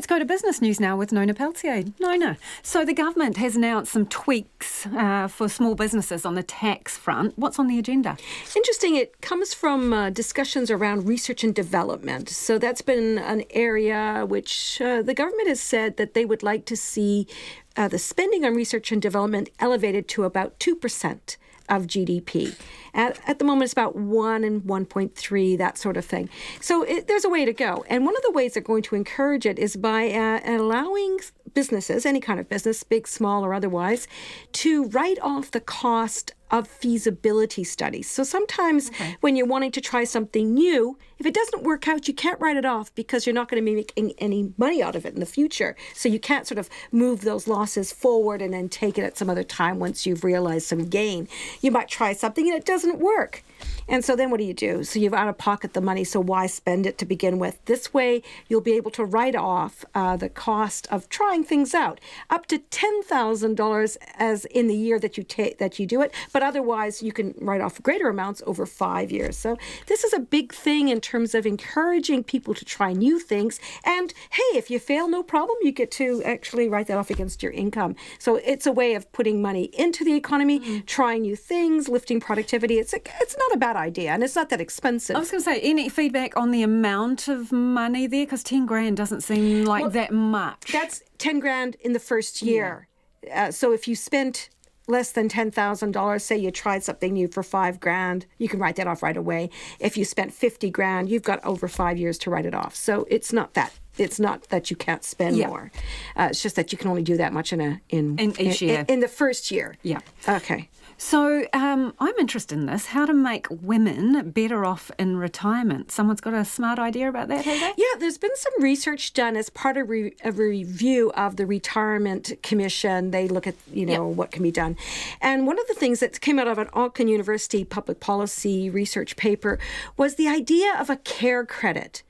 Let's go to business news now with Nona Peltier. Nona, so the government has announced some tweaks for small businesses on the tax front. What's on the agenda? Interesting. It comes from discussions around research and development. So that's been an area which the government has said that they would like to see the spending on research and development elevated to about 2% of GDP. At the moment, it's about 1 and 1.3, that sort of thing. So there's a way to go. And one of the ways they're going to encourage it is by allowing businesses, any kind of business, big, small, or otherwise, to write off the cost of feasibility studies. So sometimes when you're wanting to try something new, if it doesn't work out, you can't write it off because you're not going to be making any money out of it in the future. So you can't sort of move those losses forward and then take it at some other time once you've realized some gain. You might try something and it doesn't work. And so then what do? So you've out of pocket the money, so why spend it to begin with? This way, you'll be able to write off the cost of trying things out, up to $10,000 as in the year that you do it, but otherwise you can write off greater amounts over 5 years. So this is a big thing in terms of encouraging people to try new things. And hey, if you fail, no problem, you get to actually write that off against your income. So it's a way of putting money into the economy, trying new things, lifting productivity. It's not a bad idea, and it's not that expensive. I was going to say, any feedback on the amount of money there? Because 10 grand doesn't seem like that much. That's 10 grand in the first year. So if you spent less than $10,000, say you tried something new for 5 grand, you can write that off right away. If you spent 50 grand, you've got over 5 years to write it off. So it's not that you can't spend more. It's just that you can only do that much in each year. In the first year. Yeah. Okay. So I'm interested in this, how to make women better off in retirement. Someone's got a smart idea about that, have they? Yeah, there's been some research done as part of a review of the Retirement Commission. They look at, what can be done. And one of the things that came out of an Auckland University public policy research paper was the idea of a care credit.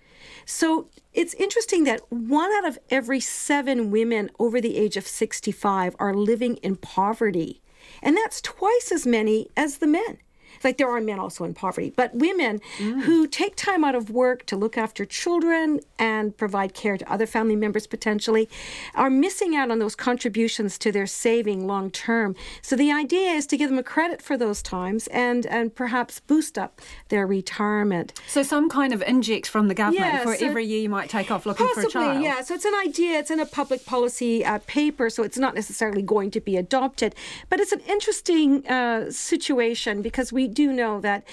So it's interesting that 1 out of every 7 women over the age of 65 are living in poverty. And that's twice as many as the men. Like there are men also in poverty, but women who take time out of work to look after children and provide care to other family members potentially are missing out on those contributions to their saving long term. So the idea is to give them a credit for those times and perhaps boost up their retirement. So some kind of inject from the government for every year you might take off looking for a child. Yeah. So it's an idea. It's in a public policy paper, so it's not necessarily going to be adopted. But it's an interesting situation because we do know that,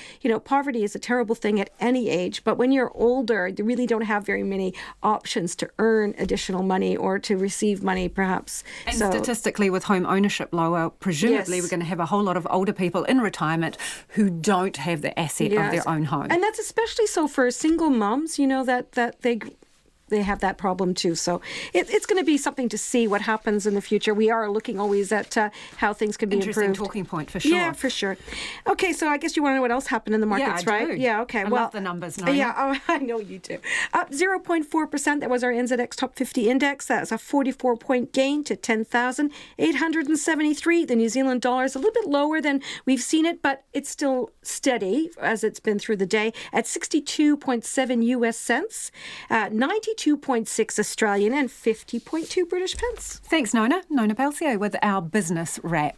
poverty is a terrible thing at any age, but when you're older, you really don't have very many options to earn additional money or to receive money, perhaps. And statistically, with home ownership lower, presumably we're going to have a whole lot of older people in retirement who don't have the asset of their own home. And that's especially so for single mums, that they have that problem too. So it's going to be something to see what happens in the future. We are looking always at how things can be Interesting improved. Talking point for sure. Yeah, for sure. Okay, so I guess you want to know what else happened in the markets, right? Do. Yeah, okay. I love the numbers, Nona. Yeah, I know you do. Up 0.4%. That was our NZX Top 50 Index. That's a 44-point gain to 10,873. The New Zealand dollar is a little bit lower than we've seen it, but it's still steady as it's been through the day at 62.7 US cents, 92.6 Australian and 50.2 British pence. Thanks, Nona. Nona Peltier with our business wrap.